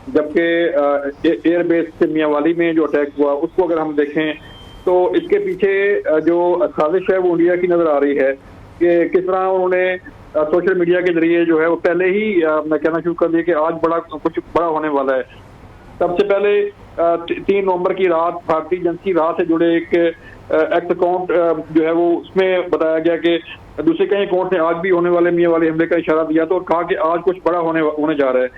जबकि एयरबेस से मियांवाली में जो अटैक हुआ उसको अगर हम देखें तो इसके पीछे जो साजिश है वो इंडिया की नजर आ रही है कि किस तरह उन्होंने सोशल मीडिया के जरिए जो है वो पहले ही मैं कहना शुरू कर दिया कि आज कुछ बड़ा होने वाला है। सबसे पहले 3 नवंबर की रात भारतीय एजेंसी राह से जुड़े एक एक्ट अकाउंट जो है वो उसमें बताया गया कि दूसरे कई अकाउंट ने आज भी होने वाले मियांवाली हमले का इशारा दिया तो और कहा कि आज कुछ बड़ा होने जा रहा है,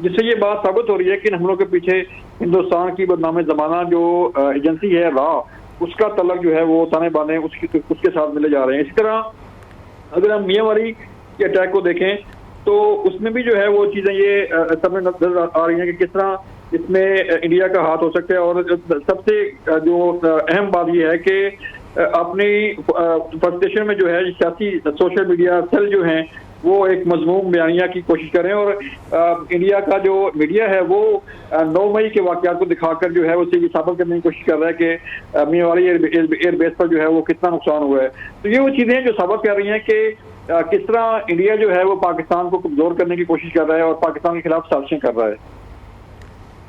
जिससे ये बात साबित हो रही है कि इन हमलों के पीछे हिंदुस्तान की बदनाम जमाना जो एजेंसी है राह उसका तलक जो है वो ताने बाने उसके साथ मिले जा रहे हैं। इसी तरह अगर हम मियांवाली के अटैक को देखें तो उसमें भी जो है वो चीजें ये समय नजर आ रही हैं कि किस तरह इसमें इंडिया का हाथ हो सकता है। और सबसे जो अहम बात यह है कि अपनी फ्रस्ट्रेशन में जो है सियासी सोशल मीडिया सेल जो हैं वो एक मजमूम बयानिया की कोशिश करें और इंडिया का जो मीडिया है वो 9 मई के वाकयात को दिखाकर जो है उसे ये साबित करने की कोशिश कर रहा है कि मियांवाली एयरबेस पर जो है वो कितना नुकसान हुआ है। तो ये वो चीजें जो साबित कर रही हैं कि किस तरह इंडिया जो है वो पाकिस्तान को कमजोर करने की कोशिश कर रहा है और पाकिस्तान के खिलाफ साजिशें कर रहा है।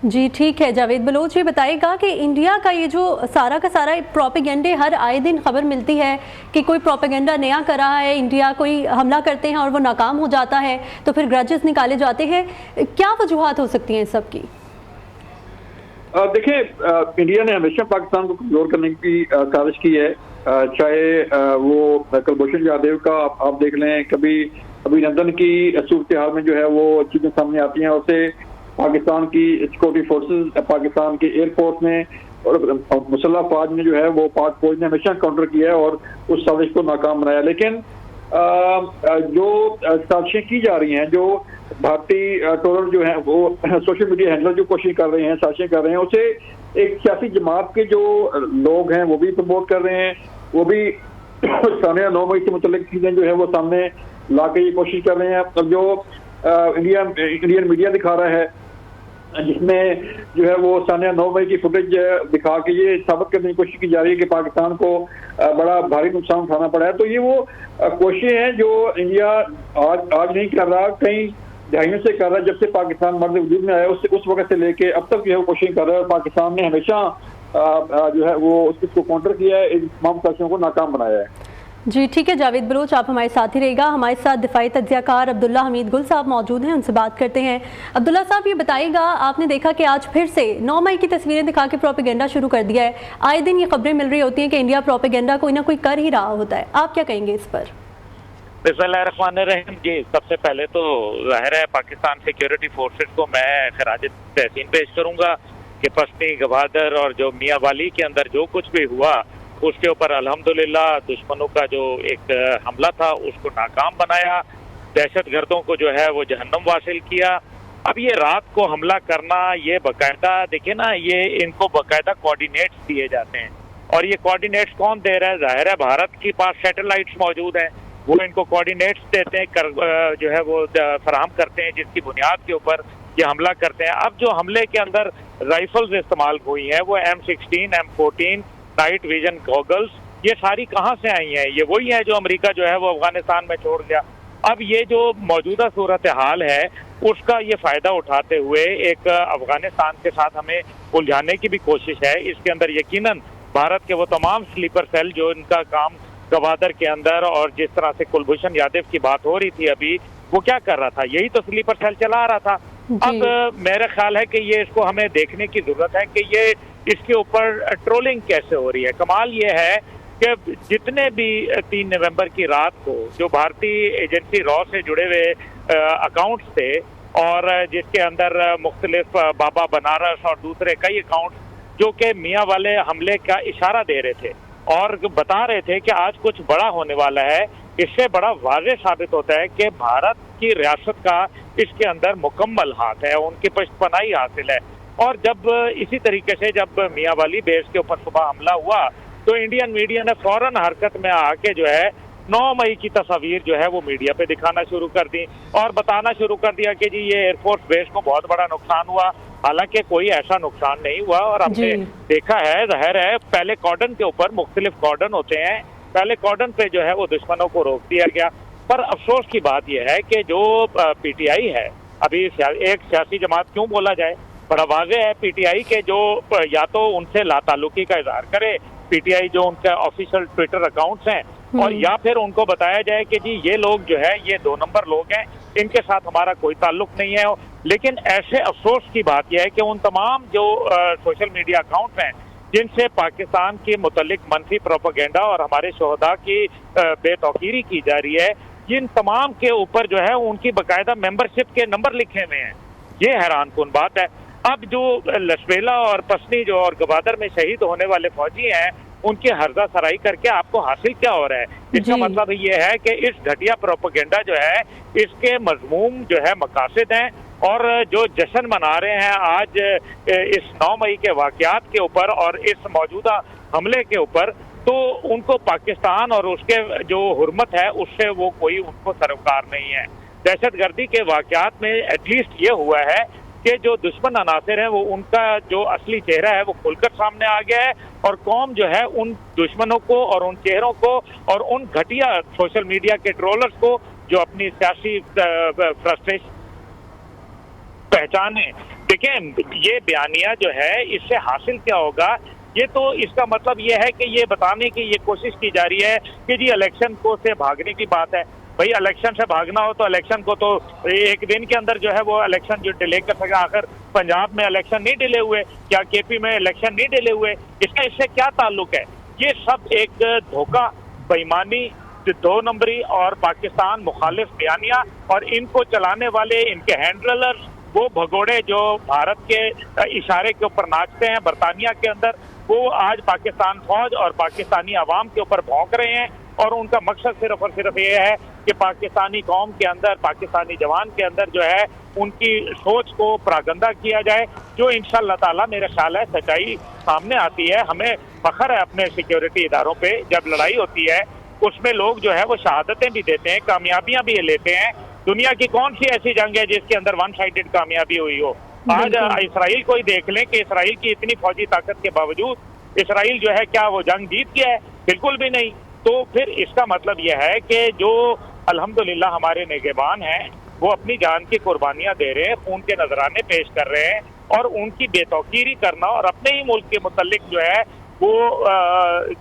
जी ठीक है, जावेद बलोच ये बताएगा कि इंडिया का ये जो सारा का सारा प्रोपेगेंडे हर आए दिन खबर मिलती है कि कोई प्रोपेगेंडा नया कर रहा है, इंडिया कोई हमला करते हैं और वो नाकाम हो जाता है तो फिर ग्रजेस निकाले जाते हैं, क्या वजूहात हो सकती हैं सब की? देखिए, इंडिया ने हमेशा पाकिस्तान को कमजोर करने की साजिश की है, चाहे वो कुलभूषण जाधव का आप देख लें, कभी अभिनंदन की सूरत हाल में जो है वो चीजें सामने आती हैं, उससे पाकिस्तान की सिक्योरिटी फोर्सेस, पाकिस्तान की एयरफोर्स ने और मुसल्लह फौज ने जो है वो पाक फौज ने हमेशा काउंटर किया है और उस साजिश को नाकाम बनाया। लेकिन जो साजिशें की जा रही हैं, जो भारतीय ट्रोलर जो है वो सोशल मीडिया हैंडलर जो कोशिश कर रहे हैं, साजिशें कर रहे हैं, उसे एक सियासी जमात के जो लोग हैं वो भी प्रमोट कर रहे हैं, वो भी सामने 9 मई से मुतल्लिक चीजें जो है वो सामने ला के ये कोशिश कर रहे हैं। अब जो इंडियन मीडिया दिखा रहा है जिसमें जो है वो सानिया 9 मई की फुटेज दिखा के ये साबित करने की कोशिश की जा रही है कि पाकिस्तान को बड़ा भारी नुकसान उठाना पड़ा है। तो ये वो कोशिशें हैं जो इंडिया आज नहीं कर रहा, कई दहाइयों से कर रहा है, जब से पाकिस्तान मर्द वजूद में आया उस वक्त से लेके अब तक जो है वो कोशिश कर रहा है और पाकिस्तान ने हमेशा जो है वो उसको काउंटर किया है, इन तमाम साजिशों को नाकाम बनाया है। जी ठीक है, जावेद बलोच आप हमारे साथ ही रहेगा। हमारे साथ दिफाई तज्जियाकार अब्दुल्ला हमीद गुल साहब मौजूद हैं, उनसे बात करते हैं। अब्दुल्ला साहब ये बताइएगा, आपने देखा कि आज फिर से 9 मई की तस्वीरें दिखा के प्रोपेगेंडा शुरू कर दिया है, आए दिन ये खबरें मिल रही होती हैं कि इंडिया प्रोपेगेंडा कोई ना कोई कर ही रहा होता है, आप क्या कहेंगे इस पर? बिस्मिल्लाहिर्रहमानिर्रहीम। जी, सबसे पहले तो जाहिर है पाकिस्तान सिक्योरिटी फोर्सेस को मैं खराज तहसीन पेश करूंगा कि पश्ती गवादर और जो मियांवाली के अंदर जो कुछ भी हुआ उसके ऊपर अल्हम्दुलिल्लाह दुश्मनों का जो एक हमला था उसको नाकाम बनाया, दहशतगर्दों को जो है वो जहन्नम वासिल किया। अब ये रात को हमला करना, ये बाकायदा देखिए ना, ये इनको बाकायदा कोऑर्डिनेट्स दिए जाते हैं और ये कोऑर्डिनेट्स कौन दे रहा है? जाहिर है भारत के पास सैटेलाइट्स मौजूद हैं, वो इनको कोऑर्डिनेट्स देते हैं, जो है वो फराहम करते हैं जिसकी बुनियाद के ऊपर ये हमला करते हैं। अब जो हमले के अंदर राइफल्स इस्तेमाल हुई हैं वो M16, M14, night vision goggles, ये सारी कहाँ से आई हैं? ये वही है जो अमेरिका जो है वो अफगानिस्तान में छोड़ गया। अब ये जो मौजूदा सूरत हाल है उसका ये फायदा उठाते हुए एक अफगानिस्तान के साथ हमें उलझाने की भी कोशिश है। इसके अंदर यकीनन भारत के वो तमाम स्लीपर सेल जो इनका काम गवादर के अंदर और जिस तरह से कुलभूषण यादव की बात हो रही थी अभी, वो क्या कर रहा था? यही तो स्लीपर सेल चला रहा था। अब मेरा ख्याल है कि ये इसको हमें देखने की जरूरत है कि ये इसके ऊपर ट्रोलिंग कैसे हो रही है। कमाल ये है कि जितने भी 3 नवंबर की रात को जो भारतीय एजेंसी रॉ से जुड़े हुए अकाउंट्स थे और जिसके अंदर मुख्तलिफ बाबा बनारस और दूसरे कई अकाउंट्स जो कि मियाँ वाले हमले का इशारा दे रहे थे और बता रहे थे कि आज कुछ बड़ा होने वाला है, इससे बड़ा वाज़ेह साबित होता है कि भारत की रियासत का इसके अंदर मुकम्मल हाथ है, उनकी पश्तपनाही हासिल है। और जब इसी तरीके से जब मियांवाली बेस के ऊपर सुबह हमला हुआ तो इंडियन मीडिया ने फौरन हरकत में आके जो है 9 मई की तस्वीर जो है वो मीडिया पे दिखाना शुरू कर दी और बताना शुरू कर दिया कि जी ये एयरफोर्स बेस को बहुत बड़ा नुकसान हुआ। हालांकि कोई ऐसा नुकसान नहीं हुआ और हमने देखा है, जाहिर है पहले कॉर्डन के ऊपर मुख्तलिफ कॉर्डन होते हैं, पहले कॉर्डन पे जो है वो दुश्मनों को रोक दिया गया। पर अफसोस की बात यह है कि जो PTI है, अभी एक सियासी जमात क्यों बोला जाए, बड़ा वाज़ेह है पीटीआई के जो या तो उनसे लाताल्लुकी का इजहार करे, पीटीआई जो उनका ऑफिशियल ट्विटर अकाउंट्स हैं, और या फिर उनको बताया जाए कि जी ये लोग जो है ये 2 नंबर लोग हैं, इनके साथ हमारा कोई ताल्लुक नहीं है। लेकिन ऐसे अफसोस की बात यह है कि उन तमाम जो सोशल मीडिया अकाउंट्स हैं जिनसे पाकिस्तान के मुतल्लिक मनफी प्रोपेगेंडा और हमारे शोहदा की बेतौकीरी की जा रही है, जिन तमाम के ऊपर जो है उनकी बाकायदा मेंबरशिप के नंबर लिखे हुए हैं। ये हैरान कुन बात है। अब जो लशबेला और पसनी जो और गवादर में शहीद होने वाले फौजी हैं, उनकी हर्जा सराई करके आपको हासिल क्या हो रहा है? इसका मतलब ये है कि इस घटिया प्रोपेगेंडा जो है इसके मजमूम जो है मकासद हैं, और जो जश्न मना रहे हैं आज इस 9 मई के वाकयात के ऊपर और इस मौजूदा हमले के ऊपर, तो उनको पाकिस्तान और उसके जो हुर्मत है उससे वो कोई उनको सरोकार नहीं है। दहशतगर्दी के वाकयात में एटलीस्ट ये हुआ है कि जो दुश्मन अनासिर है वो उनका जो असली चेहरा है वो खुलकर सामने आ गया है, और कौम जो है उन दुश्मनों को और उन चेहरों को और उन घटिया सोशल मीडिया के ट्रोलर्स को जो अपनी सियासी फ्रस्ट्रेशन पहचाने। देखिए ये बयानिया जो है इससे हासिल क्या होगा, ये तो इसका मतलब ये है कि ये बताने की ये कोशिश की जा रही है कि जी इलेक्शन को से भागने की बात है। भाई इलेक्शन से भागना हो तो इलेक्शन को तो एक दिन के अंदर जो है वो इलेक्शन जो डिले कर सके। आखिर पंजाब में इलेक्शन नहीं डिले हुए, क्या केपी में इलेक्शन नहीं डिले हुए? इससे क्या ताल्लुक है? ये सब एक धोखा, बेईमानी, 2 नंबरी और पाकिस्तान मुखालिफ बयानिया, और इनको चलाने वाले इनके हैंडलर्स वो भगोड़े जो भारत के इशारे के ऊपर नाचते हैं बरतानिया के अंदर, वो आज पाकिस्तान फौज और पाकिस्तानी अवाम के ऊपर भौंक रहे हैं, और उनका मकसद सिर्फ और सिर्फ ये है कि पाकिस्तानी कौम के अंदर, पाकिस्तानी जवान के अंदर जो है उनकी सोच को प्रागंदा किया जाए, जो इंशाअल्लाह ताला मेरा ख्याल है सच्चाई सामने आती है। हमें फख्र है अपने सिक्योरिटी इदारों पे, जब लड़ाई होती है उसमें लोग जो है वो शहादतें भी देते हैं, कामयाबियां भी लेते हैं। दुनिया की कौन सी ऐसी जंग है जिसके अंदर 1 साइडेड कामयाबी हुई हो? आज इसराइल को ही देख लें कि इसराइल की इतनी फौजी ताकत के बावजूद इसराइल जो है क्या वो जंग जीत गया है? बिल्कुल भी नहीं। तो फिर इसका मतलब यह है कि जो अल्हम्दुलिल्लाह हमारे निगहबान हैं वो अपनी जान की कुर्बानियां दे रहे हैं, खून के नजराने पेश कर रहे हैं, और उनकी बेतौकीरी करना और अपने ही मुल्क के मुतल्लिक जो है वो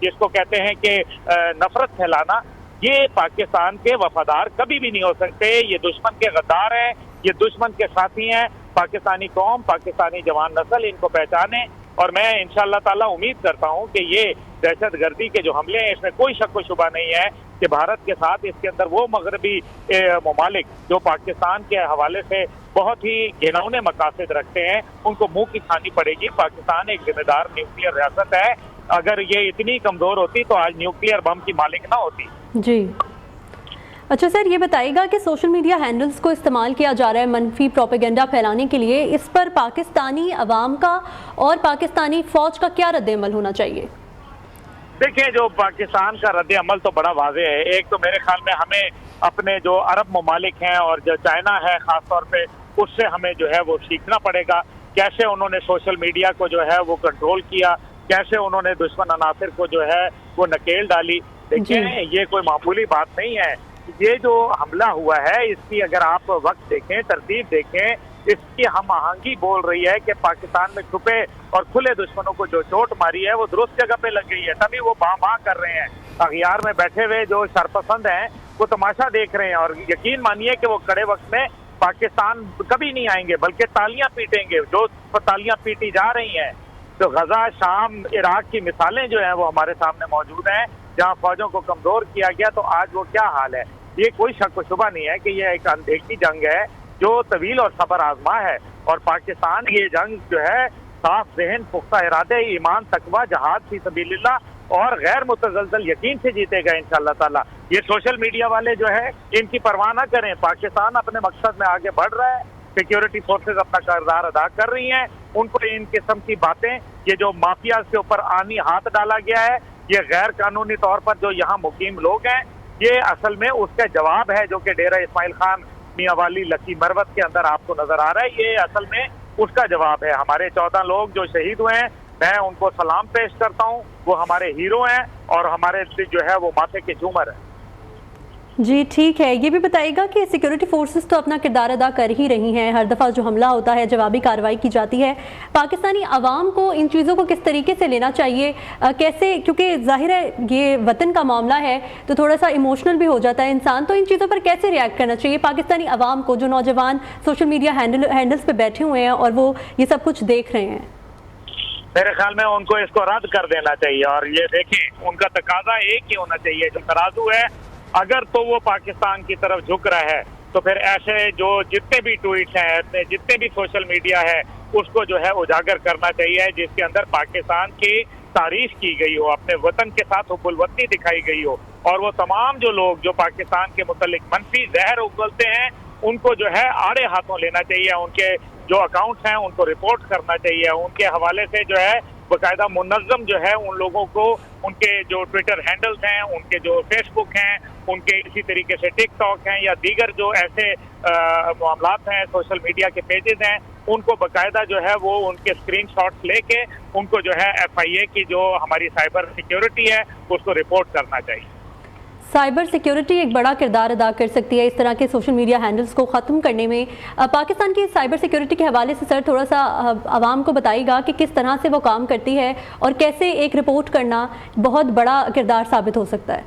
जिसको कहते हैं कि नफरत फैलाना, ये पाकिस्तान के वफादार कभी भी नहीं हो सकते। ये दुश्मन के गद्दार हैं, ये दुश्मन के साथी हैं। पाकिस्तानी कौम, पाकिस्तानी जवान नस्ल इनको पहचाने, और मैं इंशाअल्लाह ताला उम्मीद करता हूं कि ये दहशतगर्दी के जो हमले हैं इसमें कोई शक व शुबा नहीं है कि भारत के साथ इसके अंदर वो मगरबी ममालिक जो पाकिस्तान के हवाले से बहुत ही घिनौने मकासद रखते हैं, उनको मुंह की खानी पड़ेगी। पाकिस्तान एक जिम्मेदार न्यूक्लियर रियासत है, अगर ये इतनी कमजोर होती तो आज न्यूक्लियर बम की मालिक ना होती। जी अच्छा सर, ये बताइएगा कि सोशल मीडिया हैंडल्स को इस्तेमाल किया जा रहा है मनफी प्रोपेगेंडा फैलाने के लिए, इस पर पाकिस्तानी अवाम का और पाकिस्तानी फौज का क्या रद्द-ए-अमल होना चाहिए? देखिए जो पाकिस्तान का रद्द-ए-अमल तो बड़ा वाज़ेह है। एक तो मेरे ख्याल में हमें अपने जो अरब ममालिक हैं और जो चाइना है खास तौर पे, उससे हमें जो है वो सीखना पड़ेगा, कैसे उन्होंने सोशल मीडिया को जो है वो कंट्रोल किया, कैसे उन्होंने दुश्मन अनासिर को जो है वो नकेल डाली। देखिए ये कोई मामूली बात नहीं है। ये जो हमला हुआ है इसकी अगर आप वक्त देखें, तरतीब देखें, इसकी हम आहंगी बोल रही है कि पाकिस्तान में छुपे और खुले दुश्मनों को जो चोट मारी है वो दुरुस्त जगह पे लग गई है, तभी वो बां कर रहे हैं। अखियार में बैठे हुए जो शरपसंद हैं वो तमाशा देख रहे हैं, और यकीन मानिए कि वो कड़े वक्त में पाकिस्तान कभी नहीं आएंगे, बल्कि तालियां पीटेंगे। जो तालियां पीटी जा रही हैं, तो गजा, शाम, इराक की मिसालें जो है वो हमारे सामने मौजूद हैं, जहाँ फौजों को कमजोर किया गया, तो आज वो क्या हाल है। ये कोई शक व शुबा नहीं है कि ये एक अनदेखी जंग है जो तवील और सबर आजमा है, और पाकिस्तान ये जंग जो है साफ ज़हन, पुख्ता इरादे, ईमान, तकवा, जहाद फी सबीलिल्लाह और गैर मुतज़लज़ल यकीन से जीतेगा इंशाअल्लाह ताला। ये सोशल मीडिया वाले जो है इनकी परवाह ना करें, पाकिस्तान अपने मकसद में आगे बढ़ रहा है, सिक्योरिटी फोर्सेज अपना किरदार अदा कर रही हैं, उनको इन किस्म की बातें, ये जो माफिया के ऊपर आनी हाथ डाला गया है, ये गैर कानूनी तौर पर जो यहाँ मुकीम लोग हैं, ये असल में उसका जवाब है जो कि डेरा इस्माइल खान मियां वाली लकी मरवत के अंदर आपको नजर आ रहा है। ये असल में उसका जवाब है। हमारे 14 लोग जो शहीद हुए हैं, मैं उनको सलाम पेश करता हूँ, वो हमारे हीरो हैं और हमारे जो है वो माथे के झूमर हैं। जी ठीक है, ये भी बताइएगा कि सिक्योरिटी फोर्सेस तो अपना किरदार अदा कर ही रही हैं, हर दफ़ा जो हमला होता है जवाबी कार्रवाई की जाती है, पाकिस्तानी अवाम को इन चीज़ों को किस तरीके से लेना चाहिए, कैसे, क्योंकि जाहिर है ये वतन का मामला है तो थोड़ा सा इमोशनल भी हो जाता है इंसान, तो इन चीज़ों पर कैसे रिएक्ट करना चाहिए पाकिस्तानी अवाम को, जो नौजवान सोशल मीडिया हैंडल्स पर बैठे हुए हैं और वो ये सब कुछ देख रहे हैं? मेरे ख्याल में उनको इसको रद्द कर देना चाहिए और ये देखें उनका तकाजा एक ही होना चाहिए, जो तराजू है अगर तो वो पाकिस्तान की तरफ झुक रहा है तो फिर ऐसे जो जितने भी ट्वीट्स हैं, जितने भी सोशल मीडिया है, उसको जो है उजागर करना चाहिए जिसके अंदर पाकिस्तान की तारीफ की गई हो, अपने वतन के साथ हुब्बुल-वतनी दिखाई गई हो, और वो तमाम जो लोग जो पाकिस्तान के मुतालिक मनफी जहर उगलते हैं उनको जो है आड़े हाथों लेना चाहिए, उनके जो अकाउंट्स हैं उनको रिपोर्ट करना चाहिए, उनके हवाले से जो है बाकायदा मुनज़्ज़म जो है उन लोगों को, उनके जो ट्विटर हैंडल्स हैं, उनके जो फेसबुक हैं, उनके इसी तरीके से टिकटॉक हैं या दीगर जो ऐसे मामलात हैं, सोशल मीडिया के पेजेस हैं, उनको बाकायदा जो है वो उनके स्क्रीनशॉट्स लेके उनको जो है FIA की जो हमारी साइबर सिक्योरिटी है उसको रिपोर्ट करना चाहिए। साइबर सिक्योरिटी एक बड़ा किरदार अदा कर सकती है इस तरह के सोशल मीडिया हैंडल्स को ख़त्म करने में। पाकिस्तान की साइबर सिक्योरिटी के हवाले से सर थोड़ा सा आवाम को बताइएगा कि किस तरह से वो काम करती है और कैसे एक रिपोर्ट करना बहुत बड़ा किरदार साबित हो सकता है।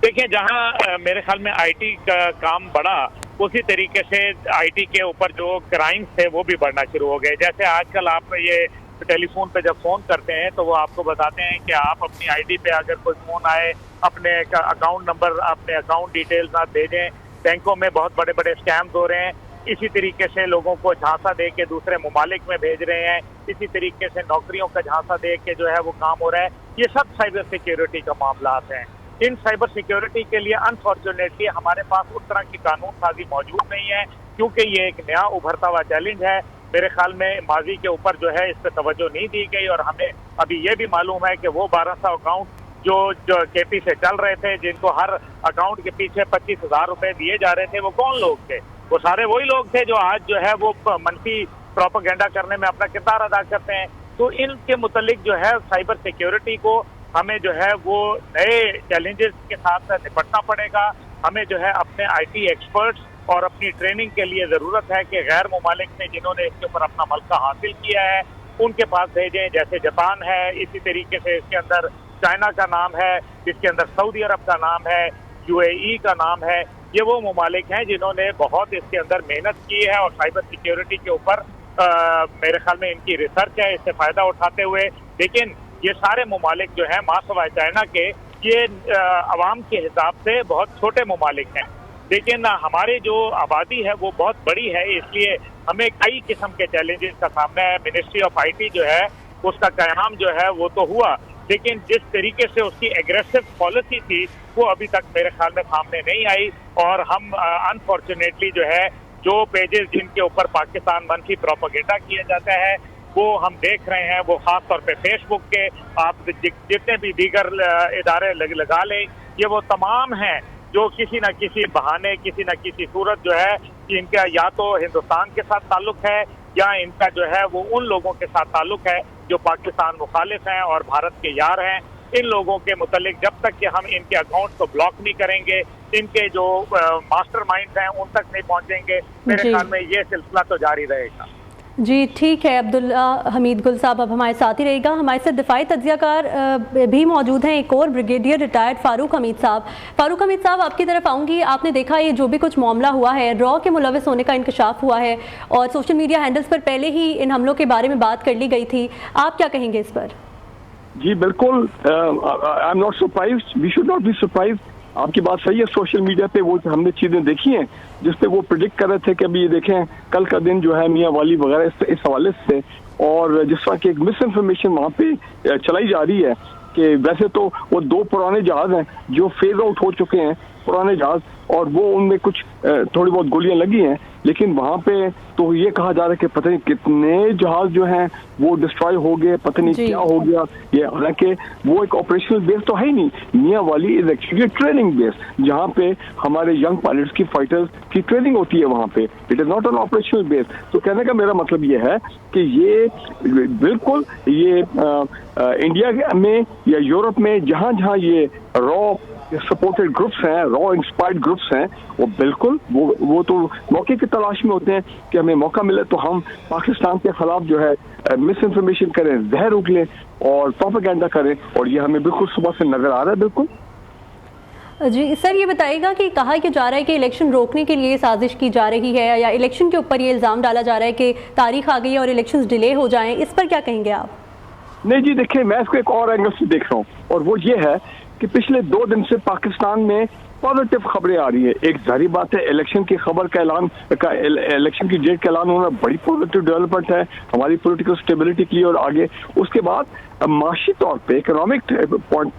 देखिए, जहां मेरे ख्याल में IT का काम बढ़ा, उसी तरीके से IT के ऊपर जो क्राइम्स थे वो भी बढ़ना शुरू हो गए। जैसे आजकल आप ये टेलीफोन पे जब फोन करते हैं तो वो आपको बताते हैं कि आप अपनी ID पे अगर कोई फोन आए, अपने अकाउंट नंबर, अपने अकाउंट डिटेल्स आप भेजें। बैंकों में बहुत बड़े बड़े स्कैम्स हो रहे हैं, इसी तरीके से लोगों को झांसा दे के दूसरे ममालिक में भेज रहे हैं, इसी तरीके से नौकरियों का झांसा दे के जो है वो काम हो रहा है। ये सब साइबर सिक्योरिटी का मामला हैं। इन साइबर सिक्योरिटी के लिए अनफॉर्चुनेटली हमारे पास उस तरह की कानून साजी मौजूद नहीं है, क्योंकि ये एक नया उभरता हुआ चैलेंज है। मेरे ख्याल में माजी के ऊपर जो है इस पर तवज्जो नहीं दी गई, और हमें अभी ये भी मालूम है कि वो 1200 अकाउंट जो KP से चल रहे थे, जिनको हर अकाउंट के पीछे 25,000 रुपए दिए जा रहे थे, वो कौन लोग थे? वो सारे वही लोग थे जो आज जो है वो मनफी प्रोपेगेंडा करने में अपना किरदार अदा करते हैं। तो इनके मुतालिक जो है साइबर सिक्योरिटी को हमें जो है वो नए चैलेंजेस के साथ निपटना पड़ेगा। हमें जो है अपने IT एक्सपर्ट्स और अपनी ट्रेनिंग के लिए ज़रूरत है कि गैर ममालिक ने जिन्होंने इसके ऊपर अपना मलका हासिल किया है उनके पास भेजें। जैसे जापान है, इसी तरीके से इसके अंदर चाइना का नाम है, इसके अंदर सऊदी अरब का नाम है, UAE का नाम है। ये वो ममालिक हैं जिन्होंने बहुत इसके अंदर मेहनत की है और साइबर सिक्योरिटी के ऊपर मेरे ख्याल में इनकी रिसर्च है, इससे फ़ायदा उठाते हुए। लेकिन ये सारे ममालिक जो हैं मासवाए चाइना के, ये अवाम के हिसाब से बहुत छोटे ममालिक हैं, लेकिन हमारी जो आबादी है वो बहुत बड़ी है, इसलिए हमें कई किस्म के चैलेंजेस का सामना है। मिनिस्ट्री ऑफ IT जो है उसका क़याम जो है वो तो हुआ, लेकिन जिस तरीके से उसकी एग्रेसिव पॉलिसी थी वो अभी तक मेरे ख्याल में सामने नहीं आई। और हम अनफॉर्चुनेटली जो है जो पेजेस जिनके ऊपर पाकिस्तान मनफी प्रोपेगेंडा किया जाता है वो हम देख रहे हैं, वो खास तौर पे फेसबुक के, आप जितने भी दीगर इदारे लगा लें, ये वो तमाम हैं जो किसी न किसी बहाने, किसी न किसी सूरत जो है कि इनका या तो हिंदुस्तान के साथ ताल्लुक है या इनका जो है वो उन लोगों के साथ ताल्लुक है जो पाकिस्तान मुखालिफ हैं और भारत के यार हैं। इन लोगों के मुतालिक जब तक कि हम इनके अकाउंट को ब्लॉक नहीं करेंगे, इनके जो मास्टरमाइंड्स हैं उन तक नहीं पहुंचेंगे, मेरे ख्याल में ये सिलसिला तो जारी रहेगा। जी ठीक है, अब्दुल्ला हमीद गुल साहब अब हमारे साथ ही रहेगा। हमारे साथ दिफाई तज्जियाकार भी मौजूद हैं, एक और ब्रिगेडियर रिटायर्ड फारूक हमीद साहब। फारूक हमीद साहब, आपकी तरफ आऊँगी। आपने देखा ये जो भी कुछ मामला हुआ है, रॉ के मुलविस होने का इंकशाफ हुआ है और सोशल मीडिया हैंडल्स पर पहले ही इन हमलों के बारे में बात कर ली गई थी, आप क्या कहेंगे इस पर? जी बिल्कुल, I am not surprised, we should not be surprised. आपकी बात सही है, सोशल मीडिया पे वो हमने चीजें देखी हैं जिसपे वो प्रिडिक्ट कर रहे थे कि अभी ये देखें कल का दिन जो है मियां वाली वगैरह इस हवाले से, और जिस तरह की एक मिस इन्फॉर्मेशन वहाँ पे चलाई जा रही है कि वैसे तो वो 2 पुराने जहाज हैं जो फेज आउट हो चुके हैं, पुराने जहाज, और वो उनमें कुछ थोड़ी बहुत गोलियां लगी हैं, लेकिन वहाँ पे तो ये कहा जा रहा है कि पता नहीं कितने जहाज जो हैं वो डिस्ट्रॉय हो गए, पता नहीं क्या हो गया। ये हालांकि वो एक ऑपरेशनल बेस तो है ही नहीं, मियां वाली इज एक्चुअली ट्रेनिंग बेस जहाँ पे हमारे यंग पायलट्स की, फाइटर्स की ट्रेनिंग होती है वहाँ पे। It is not an operational base. तो कहने का मेरा मतलब ये है कि ये बिल्कुल ये इंडिया में या यूरोप में जहाँ जहाँ ये रॉ सपोर्टेड ग्रुप्स हैं, रॉ इंस्पायर्ड ग्रुप्स हैं, वो बिल्कुल वो तो मौके की तलाश में होते हैं कि हमें मौका मिले तो हम पाकिस्तान के खिलाफ जो है मिस इन्फॉर्मेशन करें, जहर उगलें और प्रोपेगेंडा करें, और ये हमें बिल्कुल सुबह से नजर आ रहा है। बिल्कुल जी सर, ये बताइएगा कि कहा कि जा रहा है कि इलेक्शन रोकने के लिए साजिश की जा रही है, या इलेक्शन के ऊपर ये इल्ज़ाम डाला जा रहा है कि तारीख आ गई है और इलेक्शंस डिले हो जाएं, इस पर क्या कहेंगे आप? नहीं जी, देखिए मैं इसको एक और एंगल से देख रहा हूँ, और वो ये है कि पिछले 2 दिन से पाकिस्तान में पॉजिटिव खबरें आ रही है। एक जारी बात है, इलेक्शन की खबर का ऐलान इलेक्शन की डेट का ऐलान होना बड़ी पॉजिटिव डेवलपमेंट है हमारी पॉलिटिकल स्टेबिलिटी के लिए। और आगे उसके बाद माशी तौर पे इकोनॉमिक पॉइंट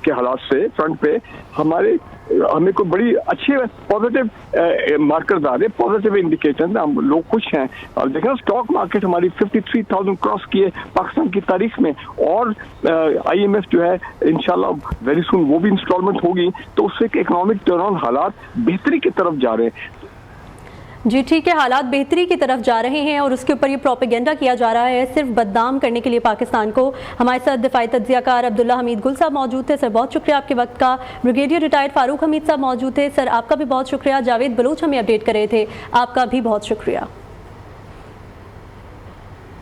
के हालात से फ्रंट पे हमें को बड़ी अच्छे पॉजिटिव मार्कर्स आ रहे, पॉजिटिव इंडिकेटर, हम लोग खुश हैं। और देखें स्टॉक मार्केट हमारी 53,000 क्रॉस किए पाकिस्तान की तारीख में, और IMF जो है इंशाल्लाह वेरी सुन वो भी इंस्टॉलमेंट होगी, तो उससे इकोनॉमिक टर्न हालात बेहतरी की तरफ जा रहे हैं। जी ठीक है, हालात बेहतरी की तरफ जा रहे हैं और उसके ऊपर ये प्रोपेगेंडा किया जा रहा है सिर्फ बदनाम करने के लिए पाकिस्तान को। हमारे साथ दिफाई तज्जियाकार अब्दुल्ला हमीद गुल साहब मौजूद थे। सर बहुत शुक्रिया आपके वक्त का। ब्रिगेडियर रिटायर्ड फारूक हमीद साहब मौजूद थे। सर आपका भी बहुत शुक्रिया। जावेद बलूच हमें अपडेट कर रहे थे, आपका भी बहुत शुक्रिया।